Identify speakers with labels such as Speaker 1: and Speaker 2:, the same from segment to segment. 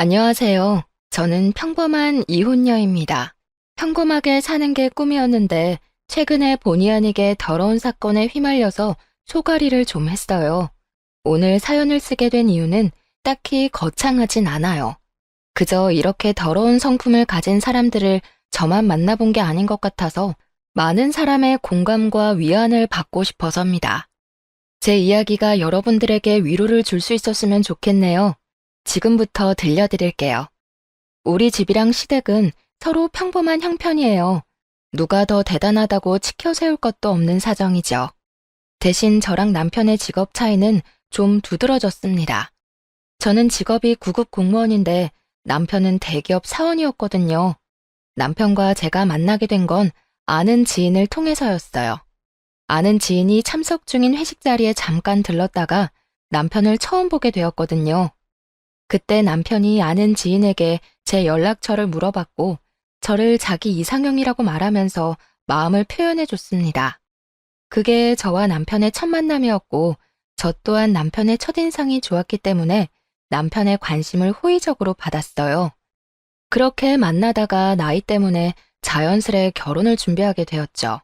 Speaker 1: 안녕하세요. 저는 평범한 이혼녀입니다. 평범하게 사는 게 꿈이었는데 최근에 본의 아니게 더러운 사건에 휘말려서 소가리를 좀 했어요. 오늘 사연을 쓰게 된 이유는 딱히 거창하진 않아요. 그저 이렇게 더러운 성품을 가진 사람들을 저만 만나본 게 아닌 것 같아서 많은 사람의 공감과 위안을 받고 싶어서입니다. 제 이야기가 여러분들에게 위로를 줄 수 있었으면 좋겠네요. 지금부터 들려드릴게요. 우리 집이랑 시댁은 서로 평범한 형편이에요. 누가 더 대단하다고 치켜 세울 것도 없는 사정이죠. 대신 저랑 남편의 직업 차이는 좀 두드러졌습니다. 저는 직업이 구급 공무원인데 남편은 대기업 사원이었거든요. 남편과 제가 만나게 된 건 아는 지인을 통해서였어요. 아는 지인이 참석 중인 회식 자리에 잠깐 들렀다가 남편을 처음 보게 되었거든요. 그때 남편이 아는 지인에게 제 연락처를 물어봤고 저를 자기 이상형이라고 말하면서 마음을 표현해 줬습니다. 그게 저와 남편의 첫 만남이었고 저 또한 남편의 첫인상이 좋았기 때문에 남편의 관심을 호의적으로 받았어요. 그렇게 만나다가 나이 때문에 자연스레 결혼을 준비하게 되었죠.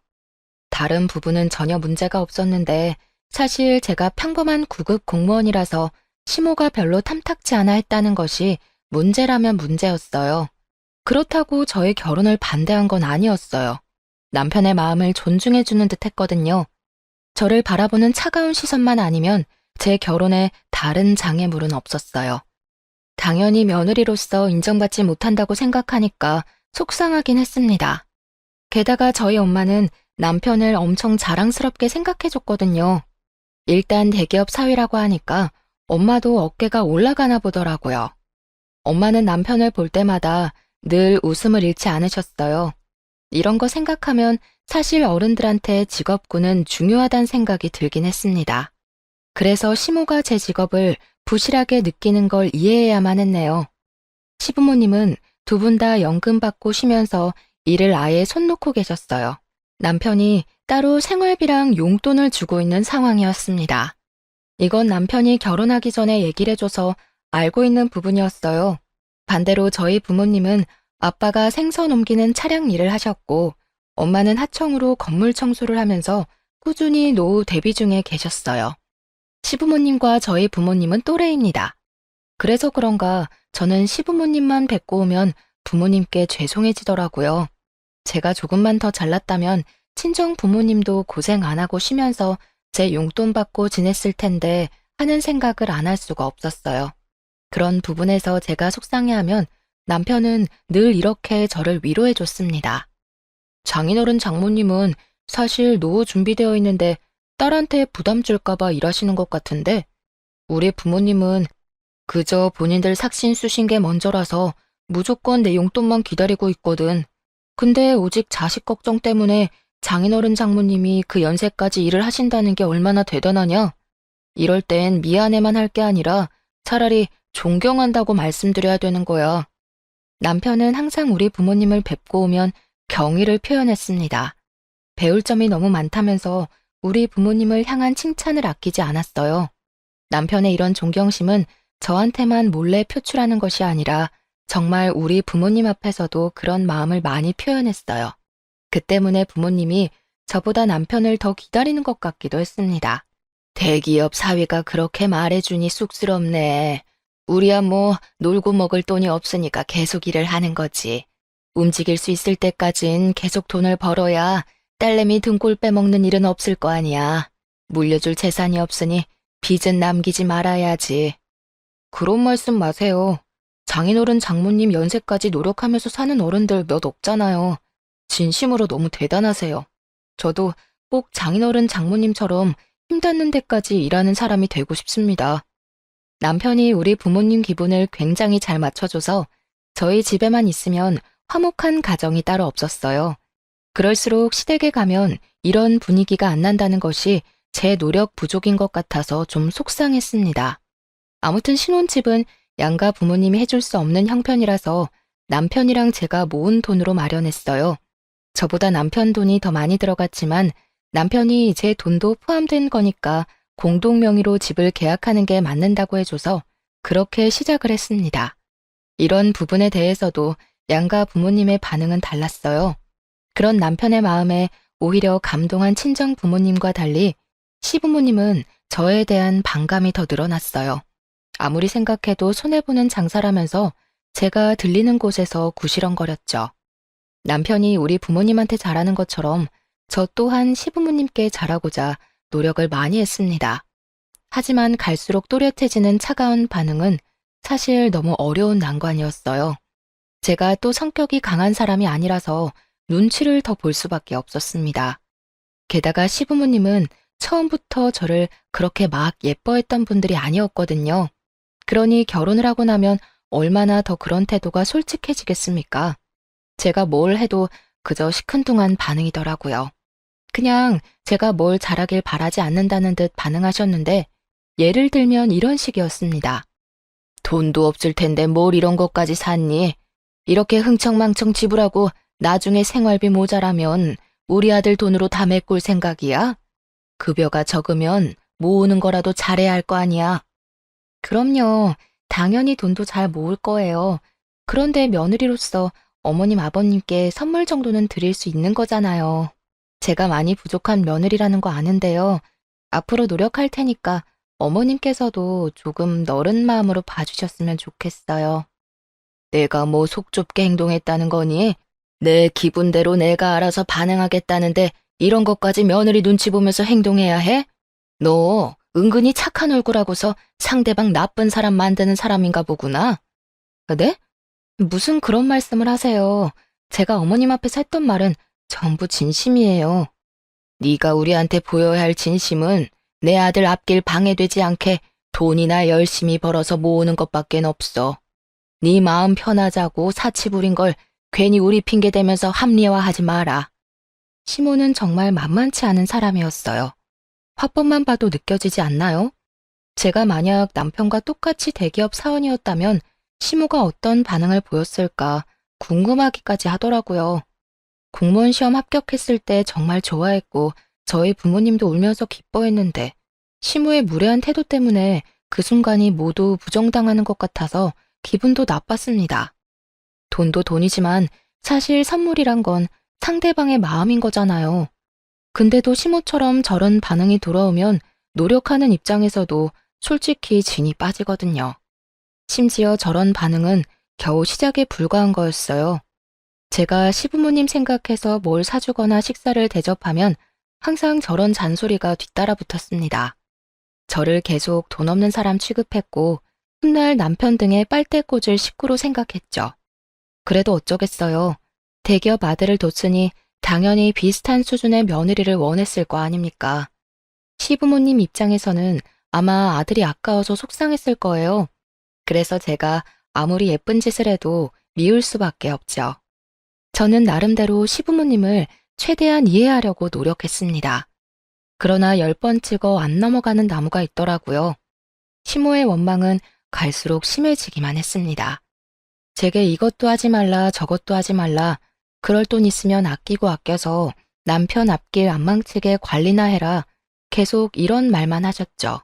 Speaker 1: 다른 부분은 전혀 문제가 없었는데 사실 제가 평범한 구급 공무원이라서 시모가 별로 탐탁지 않아 했다는 것이 문제라면 문제였어요. 그렇다고 저의 결혼을 반대한 건 아니었어요. 남편의 마음을 존중해주는 듯 했거든요. 저를 바라보는 차가운 시선만 아니면 제 결혼에 다른 장애물은 없었어요. 당연히 며느리로서 인정받지 못한다고 생각하니까 속상하긴 했습니다. 게다가 저희 엄마는 남편을 엄청 자랑스럽게 생각해줬거든요. 일단 대기업 사위라고 하니까 엄마도 어깨가 올라가나 보더라고요. 엄마는 남편을 볼 때마다 늘 웃음을 잃지 않으셨어요. 이런 거 생각하면 사실 어른들한테 직업군은 중요하다는 생각이 들긴 했습니다. 그래서 시모가 제 직업을 부실하게 느끼는 걸 이해해야만 했네요. 시부모님은 두 분 다 연금 받고 쉬면서 일을 아예 손 놓고 계셨어요. 남편이 따로 생활비랑 용돈을 주고 있는 상황이었습니다. 이건 남편이 결혼하기 전에 얘기를 해줘서 알고 있는 부분이었어요. 반대로 저희 부모님은 아빠가 생선 옮기는 차량 일을 하셨고 엄마는 하청으로 건물 청소를 하면서 꾸준히 노후 대비 중에 계셨어요. 시부모님과 저희 부모님은 또래입니다. 그래서 그런가 저는 시부모님만 뵙고 오면 부모님께 죄송해지더라고요. 제가 조금만 더 잘났다면 친정 부모님도 고생 안 하고 쉬면서 제 용돈 받고 지냈을 텐데 하는 생각을 안 할 수가 없었어요. 그런 부분에서 제가 속상해하면 남편은 늘 이렇게 저를 위로해 줬습니다. 장인어른 장모님은 사실 노후 준비되어 있는데 딸한테 부담 줄까봐 일하시는 것 같은데 우리 부모님은 그저 본인들 삭신 쑤신 게 먼저라서 무조건 내 용돈만 기다리고 있거든. 근데 오직 자식 걱정 때문에 장인어른 장모님이 그 연세까지 일을 하신다는 게 얼마나 대단하냐? 이럴 땐 미안해만 할 게 아니라 차라리 존경한다고 말씀드려야 되는 거야. 남편은 항상 우리 부모님을 뵙고 오면 경의를 표현했습니다. 배울 점이 너무 많다면서 우리 부모님을 향한 칭찬을 아끼지 않았어요. 남편의 이런 존경심은 저한테만 몰래 표출하는 것이 아니라 정말 우리 부모님 앞에서도 그런 마음을 많이 표현했어요. 그 때문에 부모님이 저보다 남편을 더 기다리는 것 같기도 했습니다. 대기업 사위가 그렇게 말해주니 쑥스럽네. 우리야 뭐 놀고 먹을 돈이 없으니까 계속 일을 하는 거지. 움직일 수 있을 때까진 계속 돈을 벌어야 딸내미 등골 빼먹는 일은 없을 거 아니야. 물려줄 재산이 없으니 빚은 남기지 말아야지. 그런 말씀 마세요. 장인어른 장모님 연세까지 노력하면서 사는 어른들 몇 없잖아요. 진심으로 너무 대단하세요. 저도 꼭 장인어른 장모님처럼 힘닿는 데까지 일하는 사람이 되고 싶습니다. 남편이 우리 부모님 기분을 굉장히 잘 맞춰줘서 저희 집에만 있으면 화목한 가정이 따로 없었어요. 그럴수록 시댁에 가면 이런 분위기가 안 난다는 것이 제 노력 부족인 것 같아서 좀 속상했습니다. 아무튼 신혼집은 양가 부모님이 해줄 수 없는 형편이라서 남편이랑 제가 모은 돈으로 마련했어요. 저보다 남편 돈이 더 많이 들어갔지만 남편이 제 돈도 포함된 거니까 공동 명의로 집을 계약하는 게 맞는다고 해줘서 그렇게 시작을 했습니다. 이런 부분에 대해서도 양가 부모님의 반응은 달랐어요. 그런 남편의 마음에 오히려 감동한 친정 부모님과 달리 시부모님은 저에 대한 반감이 더 늘어났어요. 아무리 생각해도 손해보는 장사라면서 제가 들리는 곳에서 구시렁거렸죠. 남편이 우리 부모님한테 잘하는 것처럼 저 또한 시부모님께 잘하고자 노력을 많이 했습니다. 하지만 갈수록 또렷해지는 차가운 반응은 사실 너무 어려운 난관이었어요. 제가 또 성격이 강한 사람이 아니라서 눈치를 더 볼 수밖에 없었습니다. 게다가 시부모님은 처음부터 저를 그렇게 막 예뻐했던 분들이 아니었거든요. 그러니 결혼을 하고 나면 얼마나 더 그런 태도가 솔직해지겠습니까? 제가 뭘 해도 그저 시큰둥한 반응이더라고요. 그냥 제가 뭘 잘하길 바라지 않는다는 듯 반응하셨는데 예를 들면 이런 식이었습니다. 돈도 없을 텐데 뭘 이런 것까지 샀니? 이렇게 흥청망청 지불하고 나중에 생활비 모자라면 우리 아들 돈으로 다 메꿀 생각이야? 급여가 적으면 모으는 거라도 잘해야 할 거 아니야. 그럼요. 당연히 돈도 잘 모을 거예요. 그런데 며느리로서 어머님 아버님께 선물 정도는 드릴 수 있는 거잖아요. 제가 많이 부족한 며느리라는 거 아는데요. 앞으로 노력할 테니까 어머님께서도 조금 너른 마음으로 봐주셨으면 좋겠어요. 내가 뭐 속 좁게 행동했다는 거니? 내 기분대로 내가 알아서 반응하겠다는데 이런 것까지 며느리 눈치 보면서 행동해야 해? 너 은근히 착한 얼굴하고서 상대방 나쁜 사람 만드는 사람인가 보구나. 네? 무슨 그런 말씀을 하세요. 제가 어머님 앞에서 했던 말은 전부 진심이에요. 네가 우리한테 보여야 할 진심은 내 아들 앞길 방해되지 않게 돈이나 열심히 벌어서 모으는 것밖엔 없어. 네 마음 편하자고 사치 부린 걸 괜히 우리 핑계 대면서 합리화하지 마라. 시모는 정말 만만치 않은 사람이었어요. 화법만 봐도 느껴지지 않나요? 제가 만약 남편과 똑같이 대기업 사원이었다면 시모가 어떤 반응을 보였을까 궁금하기까지 하더라고요. 공무원 시험 합격했을 때 정말 좋아했고 저희 부모님도 울면서 기뻐했는데 시모의 무례한 태도 때문에 그 순간이 모두 부정당하는 것 같아서 기분도 나빴습니다. 돈도 돈이지만 사실 선물이란 건 상대방의 마음인 거잖아요. 근데도 시모처럼 저런 반응이 돌아오면 노력하는 입장에서도 솔직히 진이 빠지거든요. 심지어 저런 반응은 겨우 시작에 불과한 거였어요. 제가 시부모님 생각해서 뭘 사주거나 식사를 대접하면 항상 저런 잔소리가 뒤따라 붙었습니다. 저를 계속 돈 없는 사람 취급했고 훗날 남편 등의 빨대 꽂을 식구로 생각했죠. 그래도 어쩌겠어요. 대기업 아들을 뒀으니 당연히 비슷한 수준의 며느리를 원했을 거 아닙니까? 시부모님 입장에서는 아마 아들이 아까워서 속상했을 거예요. 그래서 제가 아무리 예쁜 짓을 해도 미울 수밖에 없죠. 저는 나름대로 시부모님을 최대한 이해하려고 노력했습니다. 그러나 10번 찍어 안 넘어가는 나무가 있더라고요. 시모의 원망은 갈수록 심해지기만 했습니다. 제게 이것도 하지 말라 저것도 하지 말라 그럴 돈 있으면 아끼고 아껴서 남편 앞길 안 망치게 관리나 해라 계속 이런 말만 하셨죠.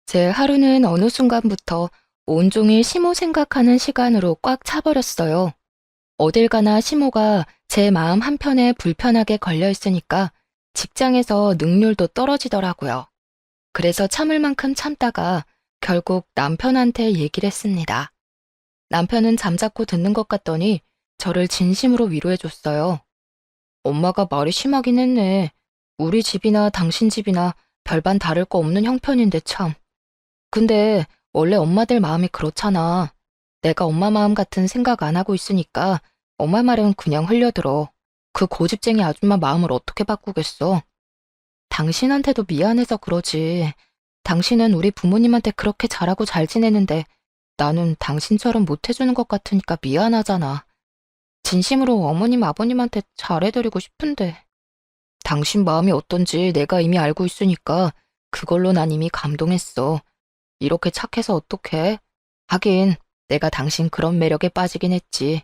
Speaker 1: 제 하루는 어느 순간부터 온종일 시모 생각하는 시간으로 꽉 차버렸어요. 어딜 가나 시모가 제 마음 한편에 불편하게 걸려 있으니까 직장에서 능률도 떨어지더라고요. 그래서 참을 만큼 참다가 결국 남편한테 얘기를 했습니다. 남편은 잠자코 듣는 것 같더니 저를 진심으로 위로해줬어요. 엄마가 말이 심하긴 했네. 우리 집이나 당신 집이나 별반 다를 거 없는 형편인데 참. 근데 원래 엄마들 마음이 그렇잖아. 내가 엄마 마음 같은 생각 안 하고 있으니까 엄마 말은 그냥 흘려들어. 그 고집쟁이 아줌마 마음을 어떻게 바꾸겠어. 당신한테도 미안해서 그러지. 당신은 우리 부모님한테 그렇게 잘하고 잘 지내는데 나는 당신처럼 못해주는 것 같으니까 미안하잖아. 진심으로 어머님 아버님한테 잘해드리고 싶은데. 당신 마음이 어떤지 내가 이미 알고 있으니까 그걸로 난 이미 감동했어. 이렇게 착해서 어떡해? 하긴 내가 당신 그런 매력에 빠지긴 했지.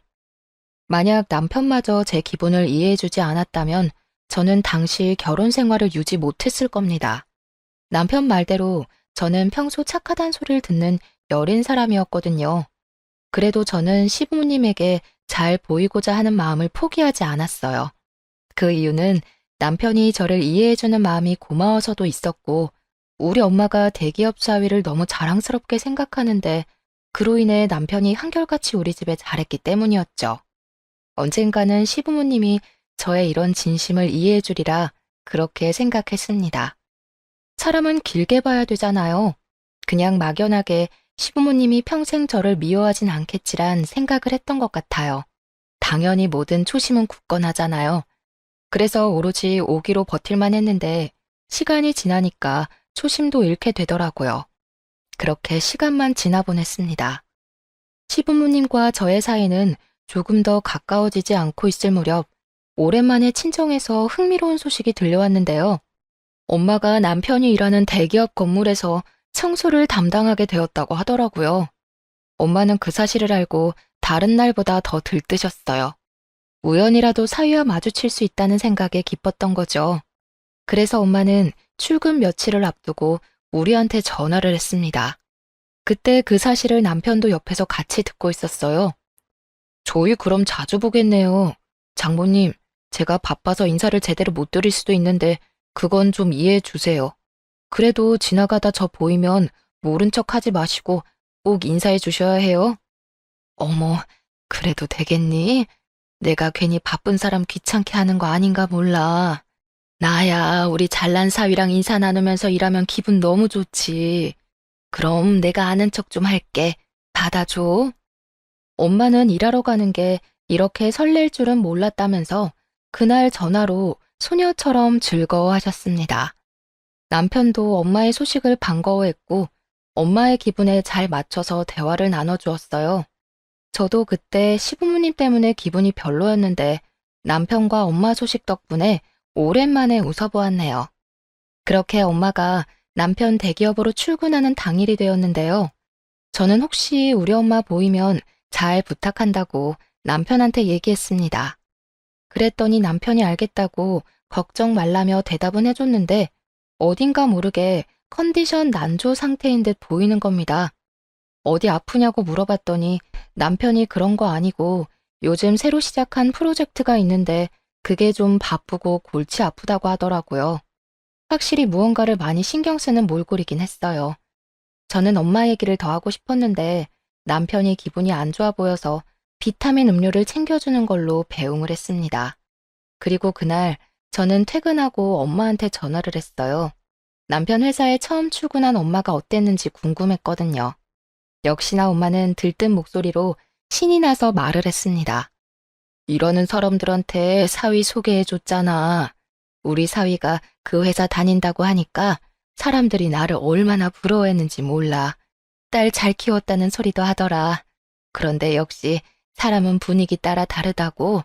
Speaker 1: 만약 남편마저 제 기분을 이해해주지 않았다면 저는 당시 결혼 생활을 유지 못했을 겁니다. 남편 말대로 저는 평소 착하단 소리를 듣는 여린 사람이었거든요. 그래도 저는 시부모님에게 잘 보이고자 하는 마음을 포기하지 않았어요. 그 이유는 남편이 저를 이해해주는 마음이 고마워서도 있었고, 우리 엄마가 대기업 사위를 너무 자랑스럽게 생각하는데, 그로 인해 남편이 한결같이 우리 집에 잘했기 때문이었죠. 언젠가는 시부모님이 저의 이런 진심을 이해해주리라 그렇게 생각했습니다. 사람은 길게 봐야 되잖아요. 그냥 막연하게 시부모님이 평생 저를 미워하진 않겠지란 생각을 했던 것 같아요. 당연히 모든 초심은 굳건하잖아요. 그래서 오로지 오기로 버틸만 했는데 시간이 지나니까 초심도 잃게 되더라고요. 그렇게 시간만 지나보냈습니다. 시부모님과 저의 사이는 조금 더 가까워지지 않고 있을 무렵 오랜만에 친정에서 흥미로운 소식이 들려왔는데요. 엄마가 남편이 일하는 대기업 건물에서 청소를 담당하게 되었다고 하더라고요. 엄마는 그 사실을 알고 다른 날보다 더 들뜨셨어요. 우연이라도 사위와 마주칠 수 있다는 생각에 기뻤던 거죠. 그래서 엄마는 출근 며칠을 앞두고 우리한테 전화를 했습니다. 그때 그 사실을 남편도 옆에서 같이 듣고 있었어요. 저희 그럼 자주 보겠네요. 장모님, 제가 바빠서 인사를 제대로 못 드릴 수도 있는데 그건 좀 이해해 주세요. 그래도 지나가다 저 보이면 모른 척 하지 마시고 꼭 인사해 주셔야 해요. 어머, 그래도 되겠니? 내가 괜히 바쁜 사람 귀찮게 하는 거 아닌가 몰라. 나야 우리 잘난 사위랑 인사 나누면서 일하면 기분 너무 좋지. 그럼 내가 아는 척 좀 할게. 받아줘. 엄마는 일하러 가는 게 이렇게 설렐 줄은 몰랐다면서 그날 전화로 소녀처럼 즐거워하셨습니다. 남편도 엄마의 소식을 반가워했고 엄마의 기분에 잘 맞춰서 대화를 나눠주었어요. 저도 그때 시부모님 때문에 기분이 별로였는데 남편과 엄마 소식 덕분에 오랜만에 웃어보았네요. 그렇게 엄마가 남편 대기업으로 출근하는 당일이 되었는데요. 저는 혹시 우리 엄마 보이면 잘 부탁한다고 남편한테 얘기했습니다. 그랬더니 남편이 알겠다고 걱정 말라며 대답은 해줬는데 어딘가 모르게 컨디션 난조 상태인 듯 보이는 겁니다. 어디 아프냐고 물어봤더니 남편이 그런 거 아니고 요즘 새로 시작한 프로젝트가 있는데 그게 좀 바쁘고 골치 아프다고 하더라고요. 확실히 무언가를 많이 신경 쓰는 몰골이긴 했어요. 저는 엄마 얘기를 더 하고 싶었는데 남편이 기분이 안 좋아 보여서 비타민 음료를 챙겨주는 걸로 배웅을 했습니다. 그리고 그날 저는 퇴근하고 엄마한테 전화를 했어요. 남편 회사에 처음 출근한 엄마가 어땠는지 궁금했거든요. 역시나 엄마는 들뜬 목소리로 신이 나서 말을 했습니다. 이러는 사람들한테 사위 소개해줬잖아. 우리 사위가 그 회사 다닌다고 하니까 사람들이 나를 얼마나 부러워했는지 몰라. 딸 잘 키웠다는 소리도 하더라. 그런데 역시 사람은 분위기 따라 다르다고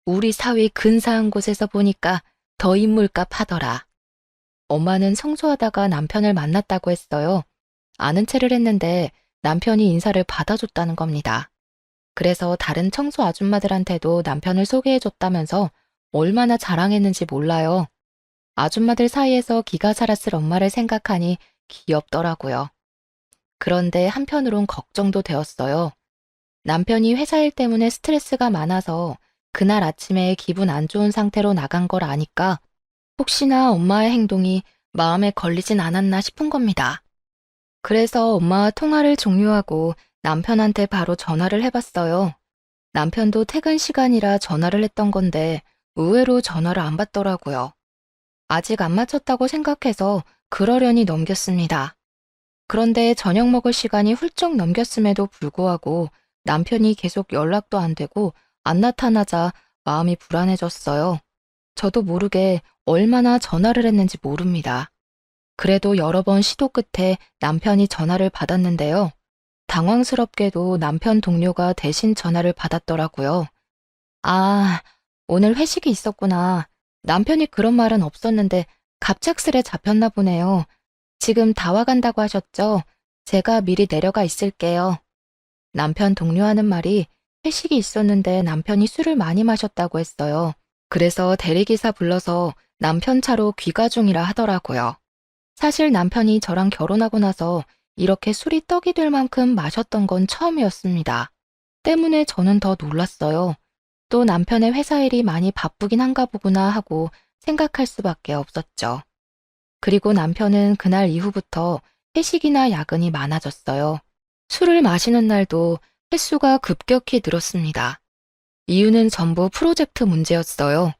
Speaker 1: 우리 사위 근사한 곳에서 보니까 더 인물값 하더라. 엄마는 청소하다가 남편을 만났다고 했어요. 아는 체를 했는데 남편이 인사를 받아줬다는 겁니다. 그래서 다른 청소 아줌마들한테도 남편을 소개해줬다면서 얼마나 자랑했는지 몰라요. 아줌마들 사이에서 기가 살았을 엄마를 생각하니 귀엽더라고요. 그런데 한편으론 걱정도 되었어요. 남편이 회사 일 때문에 스트레스가 많아서 그날 아침에 기분 안 좋은 상태로 나간 걸 아니까 혹시나 엄마의 행동이 마음에 걸리진 않았나 싶은 겁니다. 그래서 엄마와 통화를 종료하고 남편한테 바로 전화를 해봤어요. 남편도 퇴근 시간이라 전화를 했던 건데 의외로 전화를 안 받더라고요. 아직 안 마쳤다고 생각해서 그러려니 넘겼습니다. 그런데 저녁 먹을 시간이 훌쩍 넘겼음에도 불구하고 남편이 계속 연락도 안 되고 안 나타나자 마음이 불안해졌어요. 저도 모르게 얼마나 전화를 했는지 모릅니다. 그래도 여러 번 시도 끝에 남편이 전화를 받았는데요. 당황스럽게도 남편 동료가 대신 전화를 받았더라고요. 아, 오늘 회식이 있었구나. 남편이 그런 말은 없었는데 갑작스레 잡혔나 보네요. 지금 다 와간다고 하셨죠? 제가 미리 내려가 있을게요. 남편 동료하는 말이 회식이 있었는데 남편이 술을 많이 마셨다고 했어요. 그래서 대리기사 불러서 남편 차로 귀가 중이라 하더라고요. 사실 남편이 저랑 결혼하고 나서 이렇게 술이 떡이 될 만큼 마셨던 건 처음이었습니다. 때문에 저는 더 놀랐어요. 또 남편의 회사 일이 많이 바쁘긴 한가 보구나 하고 생각할 수밖에 없었죠. 그리고 남편은 그날 이후부터 회식이나 야근이 많아졌어요. 술을 마시는 날도 횟수가 급격히 늘었습니다. 이유는 전부 프로젝트 문제였어요.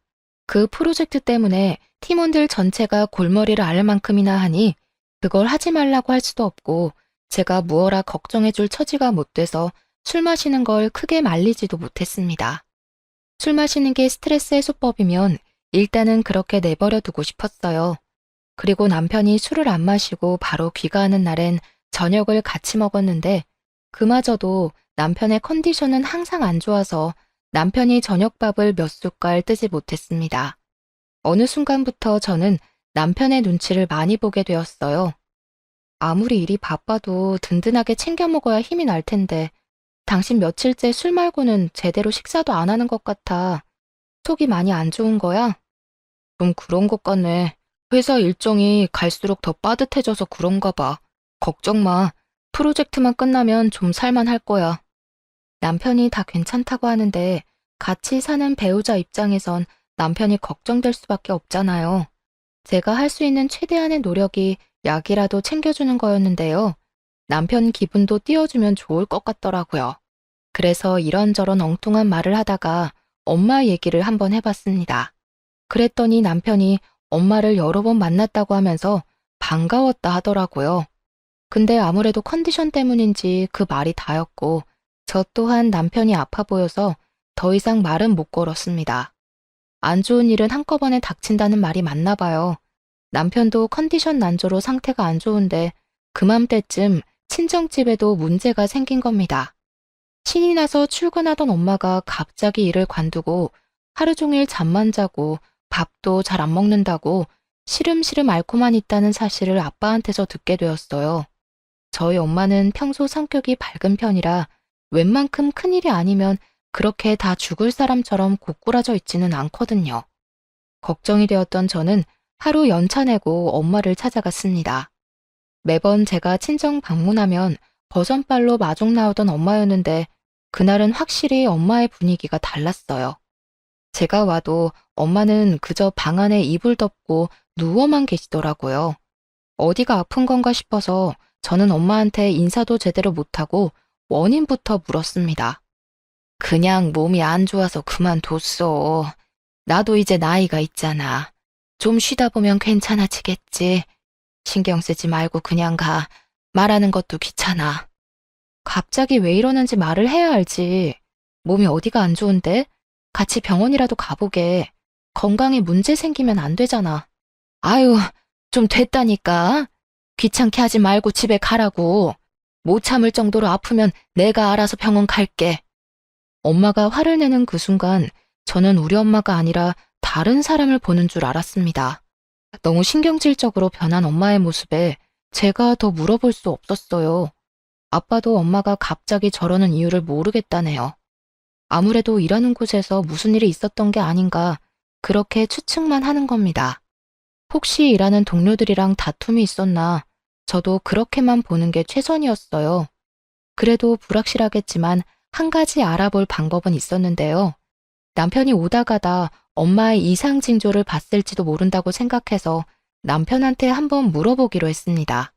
Speaker 1: 그 프로젝트 때문에 팀원들 전체가 골머리를 앓을 만큼이나 하니 그걸 하지 말라고 할 수도 없고 제가 무어라 걱정해줄 처지가 못 돼서 술 마시는 걸 크게 말리지도 못했습니다. 술 마시는 게 스트레스 해소법이면 일단은 그렇게 내버려 두고 싶었어요. 그리고 남편이 술을 안 마시고 바로 귀가하는 날엔 저녁을 같이 먹었는데 그마저도 남편의 컨디션은 항상 안 좋아서 남편이 저녁밥을 몇 숟갈 뜨지 못했습니다. 어느 순간부터 저는 남편의 눈치를 많이 보게 되었어요. 아무리 일이 바빠도 든든하게 챙겨 먹어야 힘이 날 텐데 당신 며칠째 술 말고는 제대로 식사도 안 하는 것 같아. 속이 많이 안 좋은 거야? 좀 그런 것 같네. 회사 일정이 갈수록 더 빠듯해져서 그런가 봐. 걱정 마. 프로젝트만 끝나면 좀 살만할 거야. 남편이 다 괜찮다고 하는데 같이 사는 배우자 입장에선 남편이 걱정될 수밖에 없잖아요. 제가 할 수 있는 최대한의 노력이 약이라도 챙겨주는 거였는데요. 남편 기분도 띄워주면 좋을 것 같더라고요. 그래서 이런저런 엉뚱한 말을 하다가 엄마 얘기를 한번 해봤습니다. 그랬더니 남편이 엄마를 여러 번 만났다고 하면서 반가웠다 하더라고요. 근데 아무래도 컨디션 때문인지 그 말이 다였고 저 또한 남편이 아파 보여서 더 이상 말은 못 걸었습니다. 안 좋은 일은 한꺼번에 닥친다는 말이 맞나 봐요. 남편도 컨디션 난조로 상태가 안 좋은데 그맘때쯤 친정집에도 문제가 생긴 겁니다. 신이 나서 출근하던 엄마가 갑자기 일을 관두고 하루 종일 잠만 자고 밥도 잘 안 먹는다고 시름시름 앓고만 있다는 사실을 아빠한테서 듣게 되었어요. 저희 엄마는 평소 성격이 밝은 편이라 웬만큼 큰일이 아니면 그렇게 다 죽을 사람처럼 고꾸라져 있지는 않거든요. 걱정이 되었던 저는 하루 연차 내고 엄마를 찾아갔습니다. 매번 제가 친정 방문하면 버선발로 마중 나오던 엄마였는데 그날은 확실히 엄마의 분위기가 달랐어요. 제가 와도 엄마는 그저 방 안에 이불 덮고 누워만 계시더라고요. 어디가 아픈 건가 싶어서 저는 엄마한테 인사도 제대로 못하고 원인부터 물었습니다. 그냥 몸이 안 좋아서 그만뒀어. 나도 이제 나이가 있잖아. 좀 쉬다 보면 괜찮아지겠지. 신경 쓰지 말고 그냥 가. 말하는 것도 귀찮아. 갑자기 왜 이러는지 말을 해야 알지. 몸이 어디가 안 좋은데? 같이 병원이라도 가보게. 건강에 문제 생기면 안 되잖아. 아유, 좀 됐다니까. 귀찮게 하지 말고 집에 가라고. 못 참을 정도로 아프면 내가 알아서 병원 갈게. 엄마가 화를 내는 그 순간 저는 우리 엄마가 아니라 다른 사람을 보는 줄 알았습니다. 너무 신경질적으로 변한 엄마의 모습에 제가 더 물어볼 수 없었어요. 아빠도 엄마가 갑자기 저러는 이유를 모르겠다네요. 아무래도 일하는 곳에서 무슨 일이 있었던 게 아닌가 그렇게 추측만 하는 겁니다. 혹시 일하는 동료들이랑 다툼이 있었나 저도 그렇게만 보는 게 최선이었어요. 그래도 불확실하겠지만 한 가지 알아볼 방법은 있었는데요. 남편이 오다 가다 엄마의 이상 징조를 봤을지도 모른다고 생각해서 남편한테 한번 물어보기로 했습니다.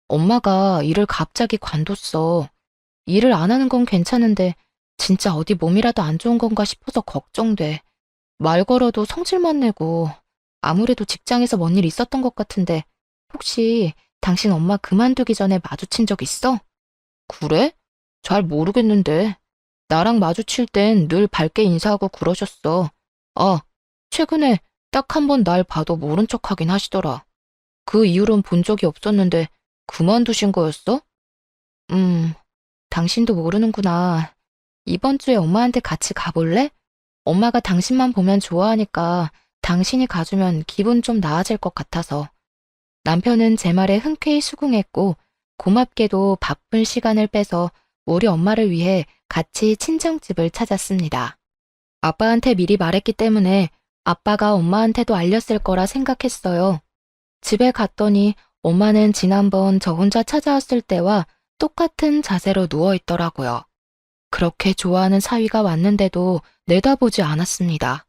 Speaker 1: 엄마가 일을 갑자기 관뒀어. 일을 안 하는 건 괜찮은데 진짜 어디 몸이라도 안 좋은 건가 싶어서 걱정돼. 말 걸어도 성질만 내고 아무래도 직장에서 뭔 일 있었던 것 같은데 혹시 당신 엄마 그만두기 전에 마주친 적 있어? 그래? 잘 모르겠는데. 나랑 마주칠 땐 늘 밝게 인사하고 그러셨어. 아, 최근에 딱 한 번 날 봐도 모른 척 하긴 하시더라. 그 이후론 본 적이 없었는데 그만두신 거였어? 당신도 모르는구나. 이번 주에 엄마한테 같이 가볼래? 엄마가 당신만 보면 좋아하니까 당신이 가주면 기분 좀 나아질 것 같아서. 남편은 제 말에 흔쾌히 수긍했고 고맙게도 바쁜 시간을 빼서 우리 엄마를 위해 같이 친정집을 찾았습니다. 아빠한테 미리 말했기 때문에 아빠가 엄마한테도 알렸을 거라 생각했어요. 집에 갔더니 엄마는 지난번 저 혼자 찾아왔을 때와 똑같은 자세로 누워 있더라고요. 그렇게 좋아하는 사위가 왔는데도 내다보지 않았습니다.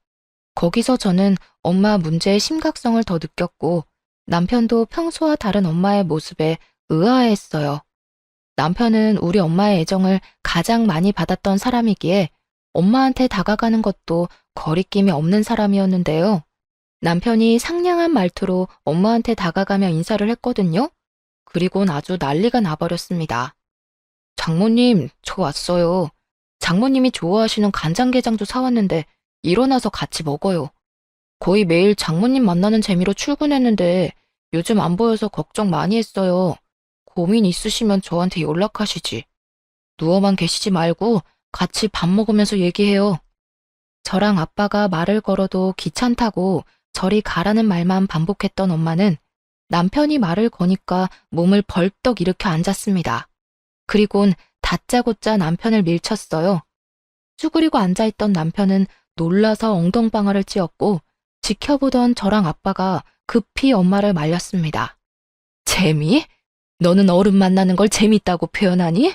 Speaker 1: 거기서 저는 엄마 문제의 심각성을 더 느꼈고 남편도 평소와 다른 엄마의 모습에 의아해했어요. 남편은 우리 엄마의 애정을 가장 많이 받았던 사람이기에 엄마한테 다가가는 것도 거리낌이 없는 사람이었는데요. 남편이 상냥한 말투로 엄마한테 다가가며 인사를 했거든요. 그리고는 아주 난리가 나버렸습니다. 장모님, 저 왔어요. 장모님이 좋아하시는 간장게장도 사왔는데 일어나서 같이 먹어요. 거의 매일 장모님 만나는 재미로 출근했는데 요즘 안 보여서 걱정 많이 했어요. 고민 있으시면 저한테 연락하시지. 누워만 계시지 말고 같이 밥 먹으면서 얘기해요. 저랑 아빠가 말을 걸어도 귀찮다고 저리 가라는 말만 반복했던 엄마는 남편이 말을 거니까 몸을 벌떡 일으켜 앉았습니다. 그리곤 다짜고짜 남편을 밀쳤어요. 쭈그리고 앉아있던 남편은 놀라서 엉덩방아를 찧었고 지켜보던 저랑 아빠가 급히 엄마를 말렸습니다. 재미? 너는 어른 만나는 걸 재밌다고 표현하니?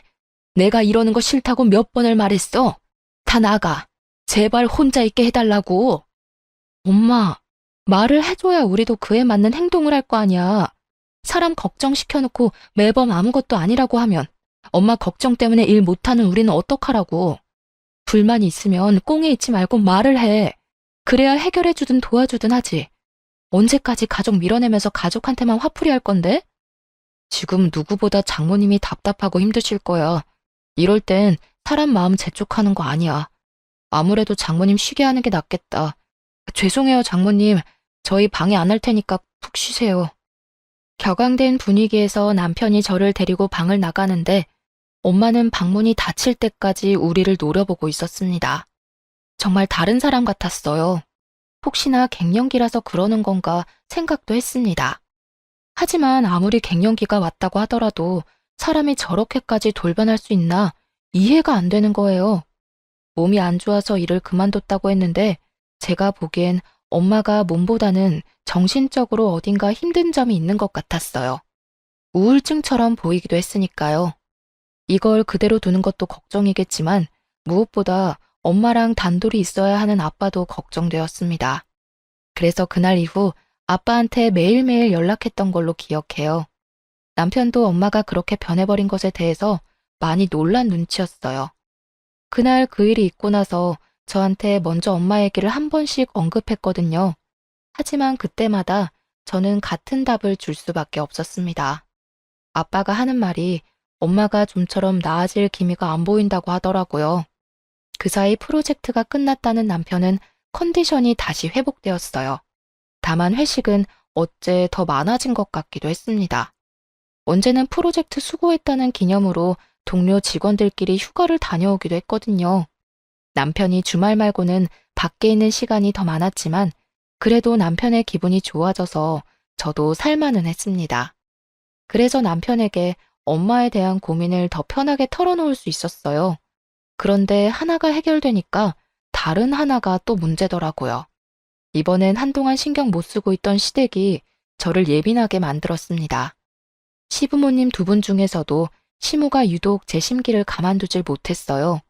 Speaker 1: 내가 이러는 거 싫다고 몇 번을 말했어. 다 나가. 제발 혼자 있게 해달라고. 엄마, 말을 해줘야 우리도 그에 맞는 행동을 할 거 아니야. 사람 걱정시켜놓고 매번 아무것도 아니라고 하면 엄마 걱정 때문에 일 못하는 우리는 어떡하라고. 불만이 있으면 꽁에 있지 말고 말을 해. 그래야 해결해주든 도와주든 하지. 언제까지 가족 밀어내면서 가족한테만 화풀이 할 건데? 지금 누구보다 장모님이 답답하고 힘드실 거야. 이럴 땐 사람 마음 재촉하는 거 아니야. 아무래도 장모님 쉬게 하는 게 낫겠다. 죄송해요, 장모님. 저희 방해 안 할 테니까 푹 쉬세요. 격앙된 분위기에서 남편이 저를 데리고 방을 나가는데 엄마는 방문이 닫힐 때까지 우리를 노려보고 있었습니다. 정말 다른 사람 같았어요. 혹시나 갱년기라서 그러는 건가 생각도 했습니다. 하지만 아무리 갱년기가 왔다고 하더라도 사람이 저렇게까지 돌변할 수 있나 이해가 안 되는 거예요. 몸이 안 좋아서 일을 그만뒀다고 했는데 제가 보기엔 엄마가 몸보다는 정신적으로 어딘가 힘든 점이 있는 것 같았어요. 우울증처럼 보이기도 했으니까요. 이걸 그대로 두는 것도 걱정이겠지만 무엇보다 엄마랑 단둘이 있어야 하는 아빠도 걱정되었습니다. 그래서 그날 이후 아빠한테 매일매일 연락했던 걸로 기억해요. 남편도 엄마가 그렇게 변해버린 것에 대해서 많이 놀란 눈치였어요. 그날 그 일이 있고 나서 저한테 먼저 엄마 얘기를 한 번씩 언급했거든요. 하지만 그때마다 저는 같은 답을 줄 수밖에 없었습니다. 아빠가 하는 말이 엄마가 좀처럼 나아질 기미가 안 보인다고 하더라고요. 그 사이 프로젝트가 끝났다는 남편은 컨디션이 다시 회복되었어요. 다만 회식은 어째 더 많아진 것 같기도 했습니다. 언제는 프로젝트 수고했다는 기념으로 동료 직원들끼리 휴가를 다녀오기도 했거든요. 남편이 주말 말고는 밖에 있는 시간이 더 많았지만 그래도 남편의 기분이 좋아져서 저도 살만은 했습니다. 그래서 남편에게 엄마에 대한 고민을 더 편하게 털어놓을 수 있었어요. 그런데 하나가 해결되니까 다른 하나가 또 문제더라고요. 이번엔 한동안 신경 못 쓰고 있던 시댁이 저를 예민하게 만들었습니다. 시부모님 두 분 중에서도 시모가 유독 제 심기를 가만두질 못했어요.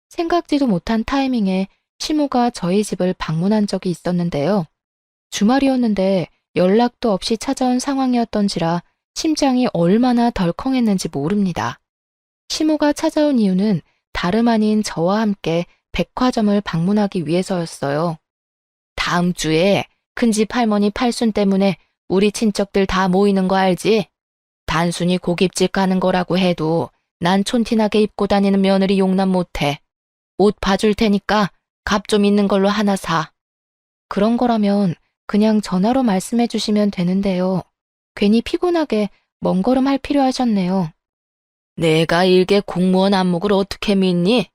Speaker 1: 생각지도 못한 타이밍에 시모가 저희 집을 방문한 적이 있었는데요. 주말이었는데 연락도 없이 찾아온 상황이었던지라 심장이 얼마나 덜컹했는지 모릅니다. 시모가 찾아온 이유는 다름 아닌 저와 함께 백화점을 방문하기 위해서였어요. 다음 주에 큰집 할머니 팔순 때문에 우리 친척들 다 모이는 거 알지? 단순히 고깃집 가는 거라고 해도 난 촌티나게 입고 다니는 며느리 용납 못해. 옷 봐줄 테니까 값 좀 있는 걸로 하나 사. 그런 거라면 그냥 전화로 말씀해 주시면 되는데요. 괜히 피곤하게 먼 걸음 할 필요 하셨네요. 내가 일개 공무원 안목을 어떻게 믿니?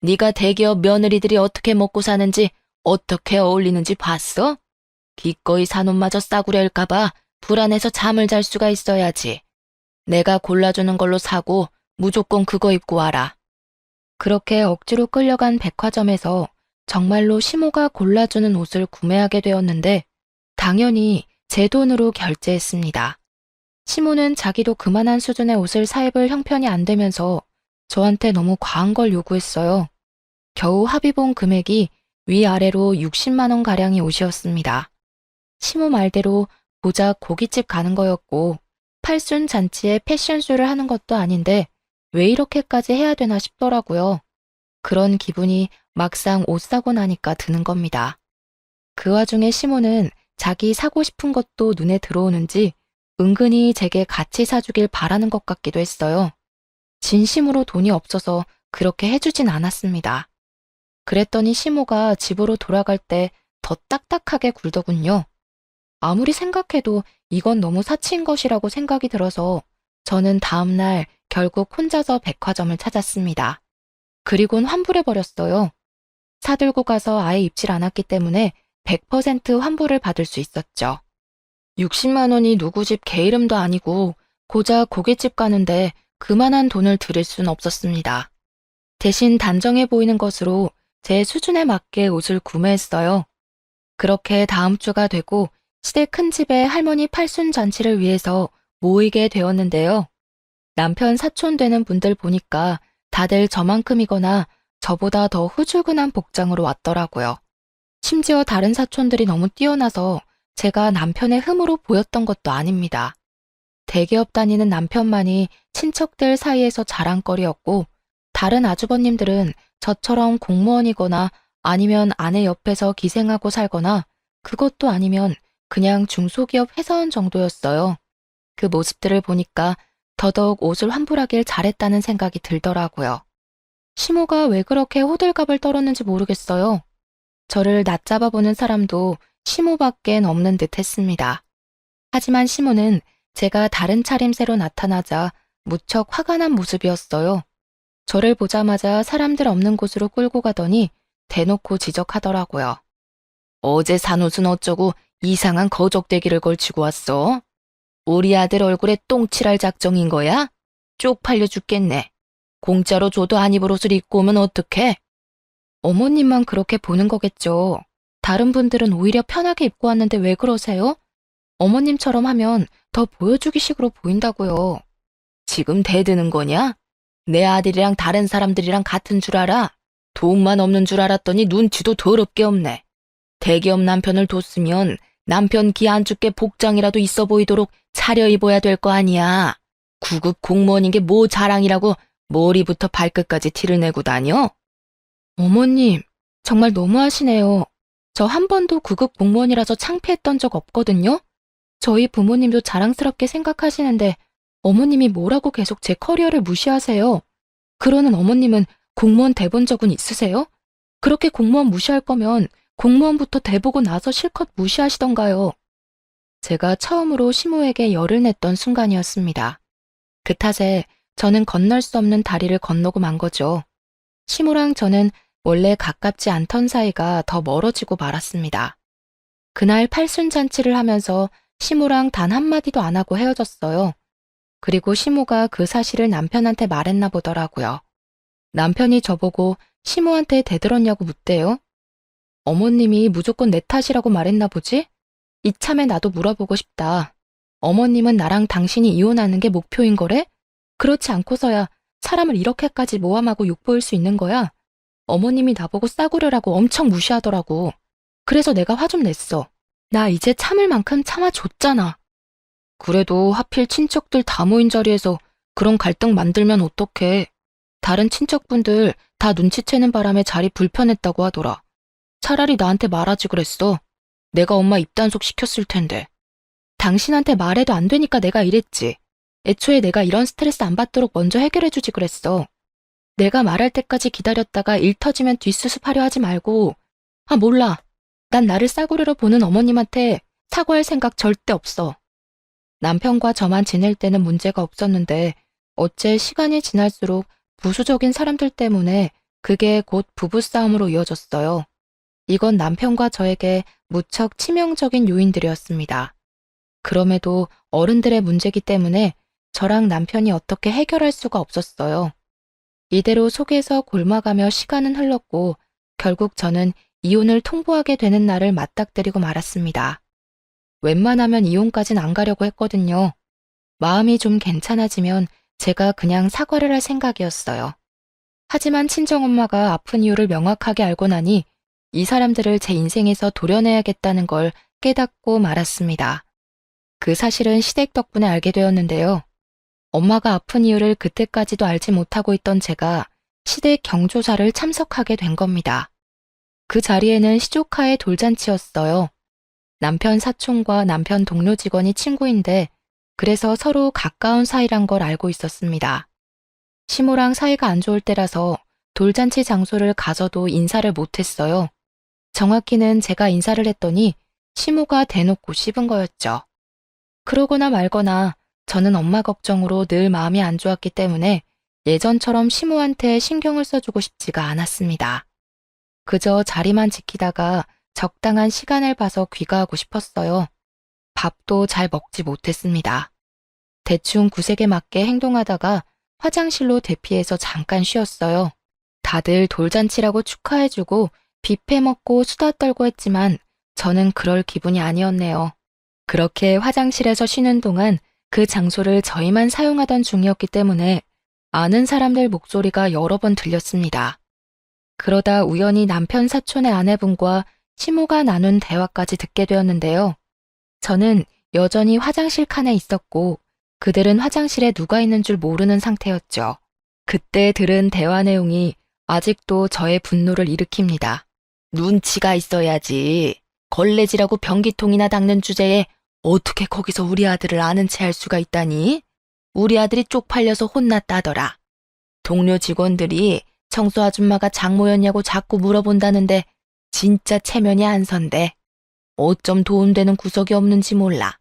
Speaker 1: 네가 대기업 며느리들이 어떻게 먹고 사는지 어떻게 어울리는지 봤어? 기꺼이 산 옷마저 싸구려일까 봐 불안해서 잠을 잘 수가 있어야지. 내가 골라주는 걸로 사고 무조건 그거 입고 와라. 그렇게 억지로 끌려간 백화점에서 정말로 시모가 골라주는 옷을 구매하게 되었는데 당연히 제 돈으로 결제했습니다. 시모는 자기도 그만한 수준의 옷을 사 입을 형편이 안 되면서 저한테 너무 과한 걸 요구했어요. 겨우 합의본 금액이 위아래로 60만 원 가량의 옷이었습니다. 시모 말대로 고작 고깃집 가는 거였고 팔순 잔치에 패션쇼를 하는 것도 아닌데 왜 이렇게까지 해야 되나 싶더라고요. 그런 기분이 막상 옷 사고 나니까 드는 겁니다. 그 와중에 시모는 자기 사고 싶은 것도 눈에 들어오는지 은근히 제게 같이 사주길 바라는 것 같기도 했어요. 진심으로 돈이 없어서 그렇게 해주진 않았습니다. 그랬더니 시모가 집으로 돌아갈 때 더 딱딱하게 굴더군요. 아무리 생각해도 이건 너무 사치인 것이라고 생각이 들어서 저는 다음날 결국 혼자서 백화점을 찾았습니다. 그리곤 환불해버렸어요. 사들고 가서 아예 입질 않았기 때문에 100% 환불을 받을 수 있었죠. 60만 원이 누구 집 개 이름도 아니고 고작 고깃집 가는데 그만한 돈을 들일 순 없었습니다. 대신 단정해 보이는 것으로 제 수준에 맞게 옷을 구매했어요. 그렇게 다음 주가 되고 시댁 큰 집에 할머니 팔순 잔치를 위해서 모이게 되었는데요. 남편 사촌 되는 분들 보니까 다들 저만큼이거나 저보다 더 후줄근한 복장으로 왔더라고요. 심지어 다른 사촌들이 너무 뛰어나서 제가 남편의 흠으로 보였던 것도 아닙니다. 대기업 다니는 남편만이 친척들 사이에서 자랑거리였고 다른 아주버님들은 저처럼 공무원이거나 아니면 아내 옆에서 기생하고 살거나 그것도 아니면 그냥 중소기업 회사원 정도였어요. 그 모습들을 보니까 더더욱 옷을 환불하길 잘했다는 생각이 들더라고요. 시모가 왜 그렇게 호들갑을 떨었는지 모르겠어요. 저를 낮잡아 보는 사람도 시모밖엔 없는 듯 했습니다. 하지만 시모는 제가 다른 차림새로 나타나자 무척 화가 난 모습이었어요. 저를 보자마자 사람들 없는 곳으로 끌고 가더니 대놓고 지적하더라고요. 어제 산 옷은 어쩌고 이상한 거적대기를 걸치고 왔어? 우리 아들 얼굴에 똥칠할 작정인 거야? 쪽팔려 죽겠네. 공짜로 줘도 안 입을 옷을 입고 오면 어떡해? 어머님만 그렇게 보는 거겠죠. 다른 분들은 오히려 편하게 입고 왔는데 왜 그러세요? 어머님처럼 하면 더 보여주기식으로 보인다고요. 지금 대드는 거냐? 내 아들이랑 다른 사람들이랑 같은 줄 알아? 돈만 없는 줄 알았더니 눈치도 더럽게 없네. 대기업 남편을 뒀으면 남편 기 안 죽게 복장이라도 있어 보이도록 차려입어야 될 거 아니야. 구급 공무원인 게 뭐 자랑이라고 머리부터 발끝까지 티를 내고 다녀? 어머님, 정말 너무하시네요. 저 한 번도 구급 공무원이라서 창피했던 적 없거든요. 저희 부모님도 자랑스럽게 생각하시는데 어머님이 뭐라고 계속 제 커리어를 무시하세요. 그러는 어머님은 공무원 돼본 적은 있으세요? 그렇게 공무원 무시할 거면 공무원부터 돼보고 나서 실컷 무시하시던가요. 제가 처음으로 시모에게 열을 냈던 순간이었습니다. 그 탓에 저는 건널 수 없는 다리를 건너고 만 거죠. 시모랑 저는 원래 가깝지 않던 사이가 더 멀어지고 말았습니다. 그날 팔순잔치를 하면서 시모랑 단 한마디도 안 하고 헤어졌어요. 그리고 시모가 그 사실을 남편한테 말했나 보더라고요. 남편이 저보고 시모한테 대들었냐고 묻대요. 어머님이 무조건 내 탓이라고 말했나 보지? 이참에 나도 물어보고 싶다. 어머님은 나랑 당신이 이혼하는 게 목표인 거래? 그렇지 않고서야 사람을 이렇게까지 모함하고 욕보일 수 있는 거야? 어머님이 나보고 싸구려라고 엄청 무시하더라고. 그래서 내가 화 좀 냈어. 나 이제 참을 만큼 참아줬잖아. 그래도 하필 친척들 다 모인 자리에서 그런 갈등 만들면 어떡해. 다른 친척분들 다 눈치채는 바람에 자리 불편했다고 하더라. 차라리 나한테 말하지 그랬어. 내가 엄마 입단속 시켰을 텐데. 당신한테 말해도 안 되니까 내가 이랬지. 애초에 내가 이런 스트레스 안 받도록 먼저 해결해주지 그랬어. 내가 말할 때까지 기다렸다가 일 터지면 뒷수습하려 하지 말고. 아, 몰라. 난 나를 싸구려로 보는 어머님한테 사과할 생각 절대 없어. 남편과 저만 지낼 때는 문제가 없었는데 어째 시간이 지날수록 부수적인 사람들 때문에 그게 곧 부부싸움으로 이어졌어요. 이건 남편과 저에게 무척 치명적인 요인들이었습니다. 그럼에도 어른들의 문제기 때문에 저랑 남편이 어떻게 해결할 수가 없었어요. 이대로 속에서 골마가며 시간은 흘렀고 결국 저는 이혼을 통보하게 되는 날을 맞닥뜨리고 말았습니다. 웬만하면 이혼까진 안 가려고 했거든요. 마음이 좀 괜찮아지면 제가 그냥 사과를 할 생각이었어요. 하지만 친정엄마가 아픈 이유를 명확하게 알고 나니 이 사람들을 제 인생에서 도려내야겠다는 걸 깨닫고 말았습니다. 그 사실은 시댁 덕분에 알게 되었는데요. 엄마가 아픈 이유를 그때까지도 알지 못하고 있던 제가 시댁 경조사를 참석하게 된 겁니다. 그 자리에는 시조카의 돌잔치였어요. 남편 사촌과 남편 동료 직원이 친구인데 그래서 서로 가까운 사이란 걸 알고 있었습니다. 시모랑 사이가 안 좋을 때라서 돌잔치 장소를 가서도 인사를 못했어요. 정확히는 제가 인사를 했더니 시모가 대놓고 씹은 거였죠. 그러거나 말거나 저는 엄마 걱정으로 늘 마음이 안 좋았기 때문에 예전처럼 시모한테 신경을 써주고 싶지가 않았습니다. 그저 자리만 지키다가 적당한 시간을 봐서 귀가하고 싶었어요. 밥도 잘 먹지 못했습니다. 대충 구색에 맞게 행동하다가 화장실로 대피해서 잠깐 쉬었어요. 다들 돌잔치라고 축하해주고 뷔페 먹고 수다 떨고 했지만 저는 그럴 기분이 아니었네요. 그렇게 화장실에서 쉬는 동안 그 장소를 저희만 사용하던 중이었기 때문에 아는 사람들 목소리가 여러 번 들렸습니다. 그러다 우연히 남편 사촌의 아내분과 시모가 나눈 대화까지 듣게 되었는데요. 저는 여전히 화장실 칸에 있었고 그들은 화장실에 누가 있는 줄 모르는 상태였죠. 그때 들은 대화 내용이 아직도 저의 분노를 일으킵니다. 눈치가 있어야지. 걸레질하고 변기통이나 닦는 주제에 어떻게 거기서 우리 아들을 아는 체 할 수가 있다니? 우리 아들이 쪽팔려서 혼났다더라. 동료 직원들이 청소 아줌마가 장모였냐고 자꾸 물어본다는데 진짜 체면이 안 선대. 어쩜 도움되는 구석이 없는지 몰라.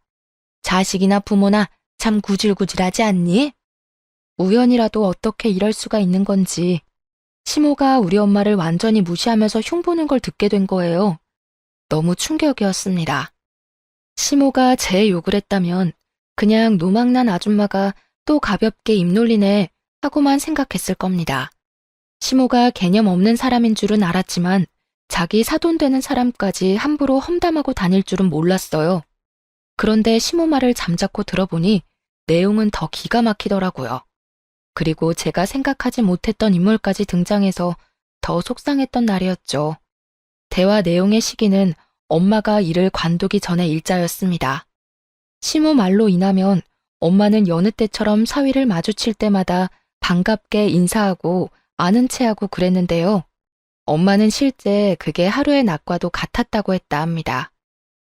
Speaker 1: 자식이나 부모나 참 구질구질하지 않니? 우연이라도 어떻게 이럴 수가 있는 건지 시모가 우리 엄마를 완전히 무시하면서 흉보는 걸 듣게 된 거예요. 너무 충격이었습니다. 시모가 제 욕을 했다면 그냥 노망난 아줌마가 또 가볍게 입 놀리네 하고만 생각했을 겁니다. 시모가 개념 없는 사람인 줄은 알았지만 자기 사돈되는 사람까지 함부로 험담하고 다닐 줄은 몰랐어요. 그런데 시모 말을 잠자코 들어보니 내용은 더 기가 막히더라고요. 그리고 제가 생각하지 못했던 인물까지 등장해서 더 속상했던 날이었죠. 대화 내용의 시기는 엄마가 일을 관두기 전의 일자였습니다. 시모 말로 인하면 엄마는 여느 때처럼 사위를 마주칠 때마다 반갑게 인사하고 아는 체하고 그랬는데요. 엄마는 실제 그게 하루의 낙과도 같았다고 했다 합니다.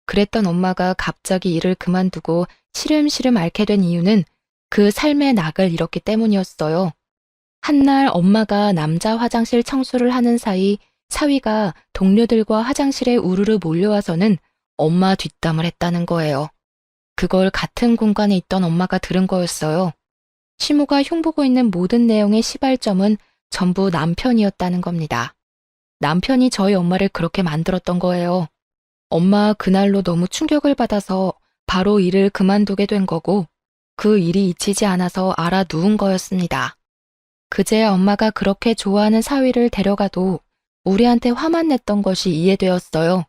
Speaker 1: 그랬던 엄마가 갑자기 일을 그만두고 시름시름 앓게 된 이유는 그 삶의 낙을 잃었기 때문이었어요. 한날 엄마가 남자 화장실 청소를 하는 사이 사위가 동료들과 화장실에 우르르 몰려와서는 엄마 뒷담을 했다는 거예요. 그걸 같은 공간에 있던 엄마가 들은 거였어요. 시모가 흉보고 있는 모든 내용의 시발점은 전부 남편이었다는 겁니다. 남편이 저희 엄마를 그렇게 만들었던 거예요. 엄마 그날로 너무 충격을 받아서 바로 일을 그만두게 된 거고 그 일이 잊히지 않아서 알아 누운 거였습니다. 그제야 엄마가 그렇게 좋아하는 사위를 데려가도 우리한테 화만 냈던 것이 이해되었어요.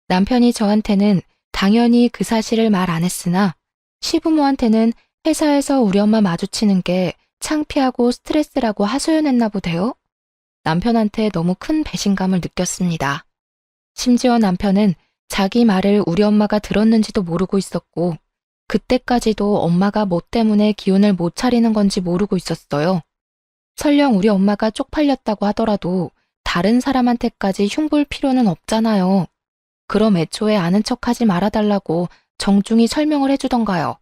Speaker 1: 남편이 저한테는 당연히 그 사실을 말 안 했으나 시부모한테는 회사에서 우리 엄마 마주치는 게 창피하고 스트레스라고 하소연했나 보대요. 남편한테 너무 큰 배신감을 느꼈습니다. 심지어 남편은 자기 말을 우리 엄마가 들었는지도 모르고 있었고 그때까지도 엄마가 뭐 때문에 기운을 못 차리는 건지 모르고 있었어요. 설령 우리 엄마가 쪽팔렸다고 하더라도 다른 사람한테까지 흉볼 필요는 없잖아요. 그럼 애초에 아는 척하지 말아달라고 정중히 설명을 해주던가요.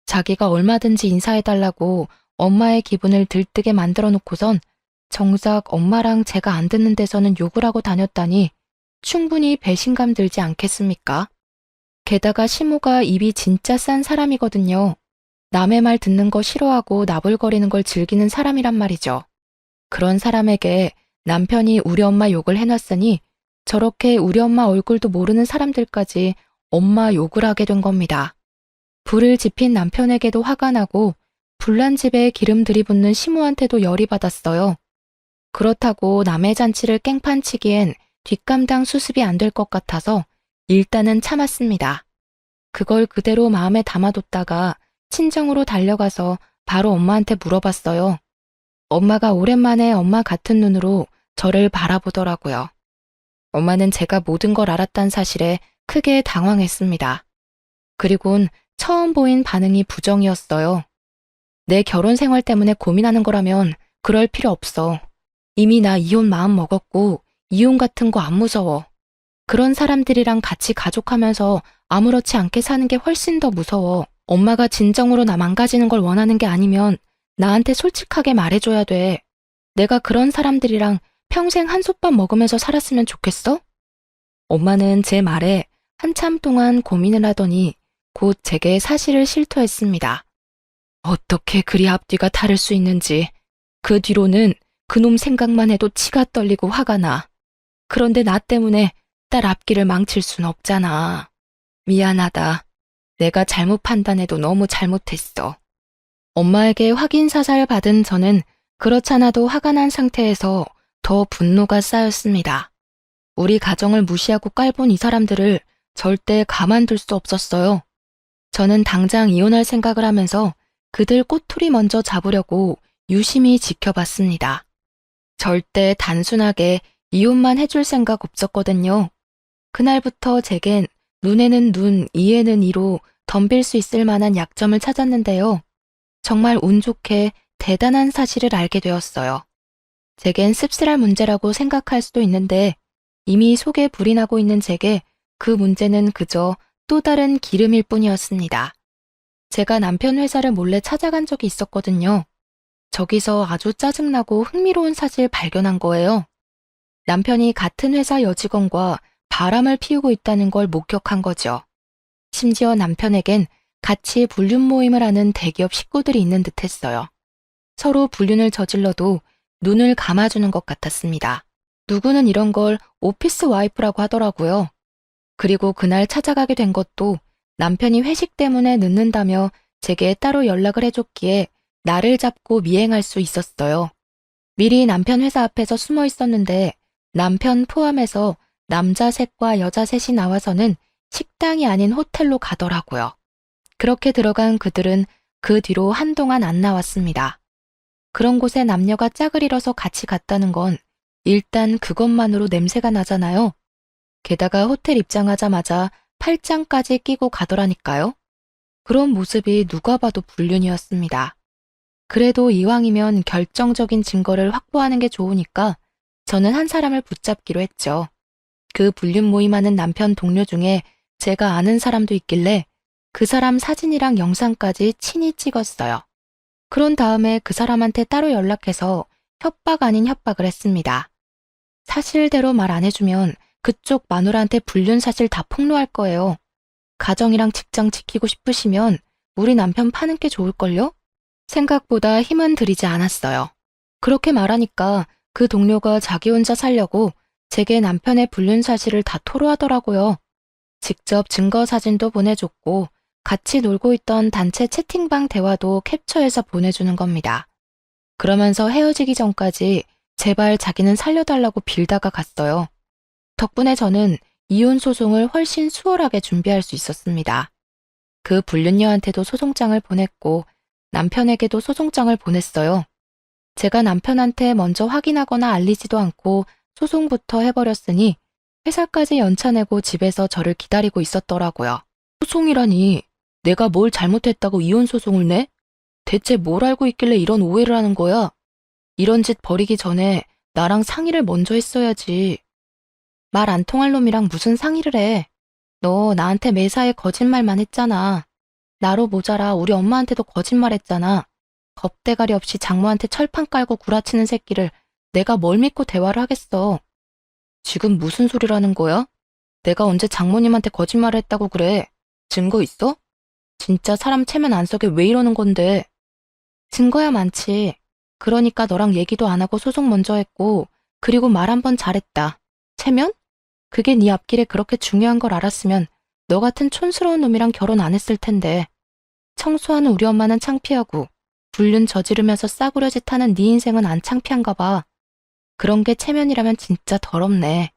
Speaker 1: 자기가 얼마든지 인사해달라고 엄마의 기분을 들뜨게 만들어 놓고선 정작 엄마랑 제가 안 듣는 데서는 욕을 하고 다녔다니 충분히 배신감 들지 않겠습니까? 게다가 시모가 입이 진짜 싼 사람이거든요. 남의 말 듣는 거 싫어하고 나불거리는 걸 즐기는 사람이란 말이죠. 그런 사람에게 남편이 우리 엄마 욕을 해놨으니 저렇게 우리 엄마 얼굴도 모르는 사람들까지 엄마 욕을 하게 된 겁니다. 불을 지핀 남편에게도 화가 나고 불난 집에 기름 들이붓는 시모한테도 열이 받았어요. 그렇다고 남의 잔치를 깽판치기엔 뒷감당 수습이 안 될 것 같아서 일단은 참았습니다. 그걸 그대로 마음에 담아뒀다가 친정으로 달려가서 바로 엄마한테 물어봤어요. 엄마가 오랜만에 엄마 같은 눈으로 저를 바라보더라고요. 엄마는 제가 모든 걸 알았다는 사실에 크게 당황했습니다. 그리곤 처음 보인 반응이 부정이었어요. 내 결혼 생활 때문에 고민하는 거라면 그럴 필요 없어. 이미 나 이혼 마음 먹었고 이혼 같은 거 안 무서워. 그런 사람들이랑 같이 가족하면서 아무렇지 않게 사는 게 훨씬 더 무서워. 엄마가 진정으로 나 망가지는 걸 원하는 게 아니면 나한테 솔직하게 말해줘야 돼. 내가 그런 사람들이랑 평생 한솥밥 먹으면서 살았으면 좋겠어? 엄마는 제 말에 한참 동안 고민을 하더니 곧 제게 사실을 실토했습니다. 어떻게 그리 앞뒤가 다를 수 있는지. 그 뒤로는 그놈 생각만 해도 치가 떨리고 화가 나. 그런데 나 때문에 딸 앞길을 망칠 순 없잖아. 미안하다. 내가 잘못 판단해도 너무 잘못했어. 엄마에게 확인사살 받은 저는 그렇잖아도 화가 난 상태에서 더 분노가 쌓였습니다. 우리 가정을 무시하고 깔본 이 사람들을 절대 가만둘 수 없었어요. 저는 당장 이혼할 생각을 하면서 그들 꼬투리 먼저 잡으려고 유심히 지켜봤습니다. 절대 단순하게 이혼만 해줄 생각 없었거든요. 그날부터 제겐 눈에는 눈, 이에는 이로 덤빌 수 있을 만한 약점을 찾았는데요. 정말 운 좋게 대단한 사실을 알게 되었어요. 제겐 씁쓸할 문제라고 생각할 수도 있는데 이미 속에 불이 나고 있는 제게 그 문제는 그저 또 다른 기름일 뿐이었습니다. 제가 남편 회사를 몰래 찾아간 적이 있었거든요. 저기서 아주 짜증나고 흥미로운 사실 발견한 거예요. 남편이 같은 회사 여직원과 바람을 피우고 있다는 걸 목격한 거죠. 심지어 남편에겐 같이 불륜 모임을 하는 대기업 식구들이 있는 듯 했어요. 서로 불륜을 저질러도 눈을 감아주는 것 같았습니다. 누구는 이런 걸 오피스 와이프라고 하더라고요. 그리고 그날 찾아가게 된 것도 남편이 회식 때문에 늦는다며 제게 따로 연락을 해줬기에 나를 잡고 미행할 수 있었어요. 미리 남편 회사 앞에서 숨어 있었는데 남편 포함해서 남자 셋과 여자 셋이 나와서는 식당이 아닌 호텔로 가더라고요. 그렇게 들어간 그들은 그 뒤로 한동안 안 나왔습니다. 그런 곳에 남녀가 짝을 이뤄서 같이 갔다는 건 일단 그것만으로 냄새가 나잖아요. 게다가 호텔 입장하자마자 팔짱까지 끼고 가더라니까요. 그런 모습이 누가 봐도 불륜이었습니다. 그래도 이왕이면 결정적인 증거를 확보하는 게 좋으니까 저는 한 사람을 붙잡기로 했죠. 그 불륜 모임하는 남편 동료 중에 제가 아는 사람도 있길래 그 사람 사진이랑 영상까지 친히 찍었어요. 그런 다음에 그 사람한테 따로 연락해서 협박 아닌 협박을 했습니다. 사실대로 말 안 해주면 그쪽 마누라한테 불륜 사실 다 폭로할 거예요. 가정이랑 직장 지키고 싶으시면 우리 남편 파는 게 좋을걸요? 생각보다 힘은 들이지 않았어요. 그렇게 말하니까 그 동료가 자기 혼자 살려고 제게 남편의 불륜 사실을 다 토로하더라고요. 직접 증거 사진도 보내줬고 같이 놀고 있던 단체 채팅방 대화도 캡처해서 보내주는 겁니다. 그러면서 헤어지기 전까지 제발 자기는 살려달라고 빌다가 갔어요. 덕분에 저는 이혼 소송을 훨씬 수월하게 준비할 수 있었습니다. 그 불륜녀한테도 소송장을 보냈고 남편에게도 소송장을 보냈어요. 제가 남편한테 먼저 확인하거나 알리지도 않고 소송부터 해버렸으니 회사까지 연차내고 집에서 저를 기다리고 있었더라고요. 소송이라니, 내가 뭘 잘못했다고 이혼 소송을 내? 대체 뭘 알고 있길래 이런 오해를 하는 거야? 이런 짓 벌이기 전에 나랑 상의를 먼저 했어야지. 말 안 통할 놈이랑 무슨 상의를 해. 너 나한테 매사에 거짓말만 했잖아. 나로 모자라 우리 엄마한테도 거짓말했잖아. 겁대가리 없이 장모한테 철판 깔고 구라치는 새끼를 내가 뭘 믿고 대화를 하겠어. 지금 무슨 소리라는 거야? 내가 언제 장모님한테 거짓말을 했다고 그래? 증거 있어? 진짜 사람 체면 안 서게 왜 이러는 건데? 증거야 많지. 그러니까 너랑 얘기도 안 하고 소송 먼저 했고 그리고 말 한 번 잘했다. 체면? 그게 네 앞길에 그렇게 중요한 걸 알았으면 너 같은 촌스러운 놈이랑 결혼 안 했을 텐데. 청소하는 우리 엄마는 창피하고 불륜 저지르면서 싸구려 짓 하는 네 인생은 안 창피한가 봐. 그런 게 체면이라면 진짜 더럽네.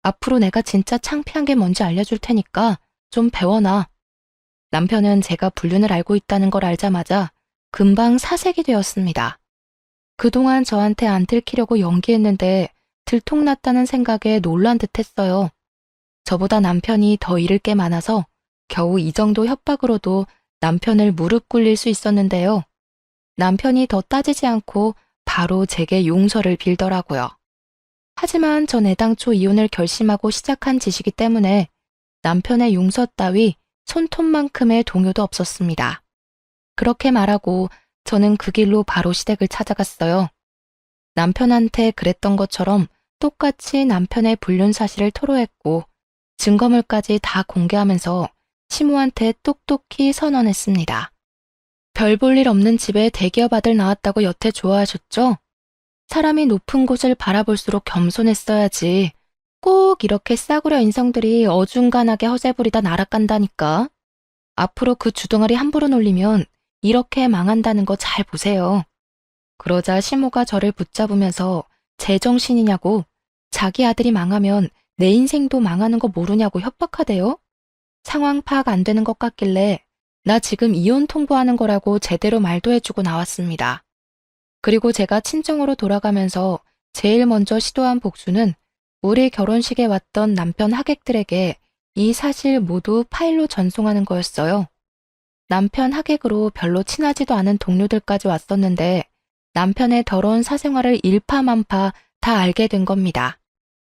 Speaker 1: 앞으로 내가 진짜 창피한 게 뭔지 알려줄 테니까 좀 배워놔. 남편은 제가 불륜을 알고 있다는 걸 알자마자 금방 사색이 되었습니다. 그동안 저한테 안 들키려고 연기했는데 들통났다는 생각에 놀란 듯 했어요. 저보다 남편이 더 잃을 게 많아서 겨우 이 정도 협박으로도 남편을 무릎 꿇릴 수 있었는데요. 남편이 더 따지지 않고 바로 제게 용서를 빌더라고요. 하지만 전 애당초 이혼을 결심하고 시작한 짓이기 때문에 남편의 용서 따위 손톱만큼의 동요도 없었습니다. 그렇게 말하고 저는 그 길로 바로 시댁을 찾아갔어요. 남편한테 그랬던 것처럼 똑같이 남편의 불륜 사실을 토로했고 증거물까지 다 공개하면서 시모한테 똑똑히 선언했습니다. 별 볼 일 없는 집에 대기업 아들 낳았다고 여태 좋아하셨죠? 사람이 높은 곳을 바라볼수록 겸손했어야지. 꼭 이렇게 싸구려 인성들이 어중간하게 허세부리다 날아간다니까. 앞으로 그 주둥아리 함부로 놀리면 이렇게 망한다는 거 잘 보세요. 그러자 시모가 저를 붙잡으면서 제정신이냐고, 자기 아들이 망하면 내 인생도 망하는 거 모르냐고 협박하대요. 상황 파악 안 되는 것 같길래 나 지금 이혼 통보하는 거라고 제대로 말도 해주고 나왔습니다. 그리고 제가 친정으로 돌아가면서 제일 먼저 시도한 복수는 우리 결혼식에 왔던 남편 하객들에게 이 사실 모두 파일로 전송하는 거였어요. 남편 하객으로 별로 친하지도 않은 동료들까지 왔었는데 남편의 더러운 사생활을 일파만파 다 알게 된 겁니다.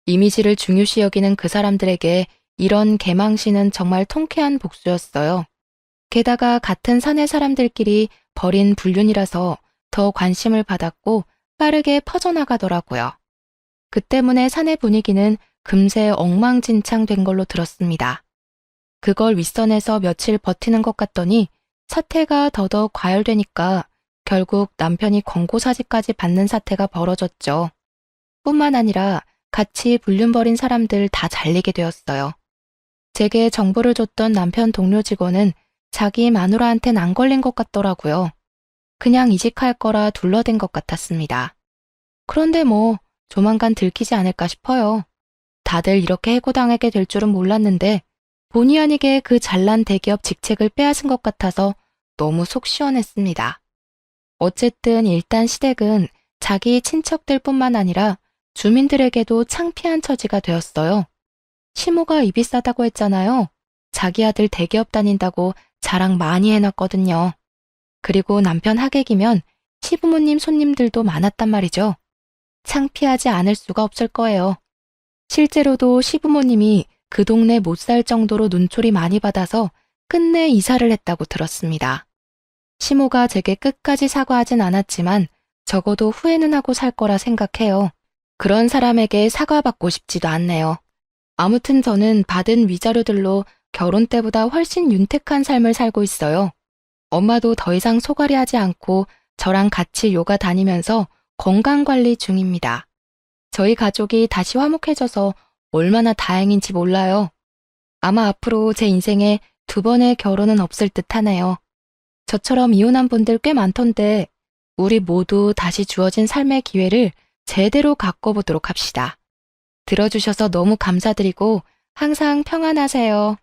Speaker 1: 이미지를 중요시 여기는 그 사람들에게 이런 개망신은 정말 통쾌한 복수였어요. 게다가 같은 사내 사람들끼리 벌인 불륜이라서 더 관심을 받았고 빠르게 퍼져나가더라고요. 그 때문에 사내 분위기는 금세 엉망진창 된 걸로 들었습니다. 그걸 윗선에서 며칠 버티는 것 같더니 사태가 더더욱 과열되니까 결국 남편이 권고사직까지 받는 사태가 벌어졌죠. 뿐만 아니라 같이 불륜 벌인 사람들 다 잘리게 되었어요. 제게 정보를 줬던 남편 동료 직원은 자기 마누라한텐 안 걸린 것 같더라고요. 그냥 이직할 거라 둘러댄 것 같았습니다. 그런데 뭐 조만간 들키지 않을까 싶어요. 다들 이렇게 해고당하게 될 줄은 몰랐는데 본의 아니게 그 잘난 대기업 직책을 빼앗은 것 같아서 너무 속 시원했습니다. 어쨌든 일단 시댁은 자기 친척들 뿐만 아니라 주민들에게도 창피한 처지가 되었어요. 시모가 입이 싸다고 했잖아요. 자기 아들 대기업 다닌다고 자랑 많이 해놨거든요. 그리고 남편 하객이면 시부모님 손님들도 많았단 말이죠. 창피하지 않을 수가 없을 거예요. 실제로도 시부모님이 그 동네 못 살 정도로 눈초리 많이 받아서 끝내 이사를 했다고 들었습니다. 시모가 제게 끝까지 사과하진 않았지만 적어도 후회는 하고 살 거라 생각해요. 그런 사람에게 사과받고 싶지도 않네요. 아무튼 저는 받은 위자료들로 결혼 때보다 훨씬 윤택한 삶을 살고 있어요. 엄마도 더 이상 소갈이 하지 않고 저랑 같이 요가 다니면서 건강관리 중입니다. 저희 가족이 다시 화목해져서 얼마나 다행인지 몰라요. 아마 앞으로 제 인생에 2번의 결혼은 없을 듯 하네요. 저처럼 이혼한 분들 꽤 많던데 우리 모두 다시 주어진 삶의 기회를 제대로 가꿔보도록 합시다. 들어주셔서 너무 감사드리고 항상 평안하세요.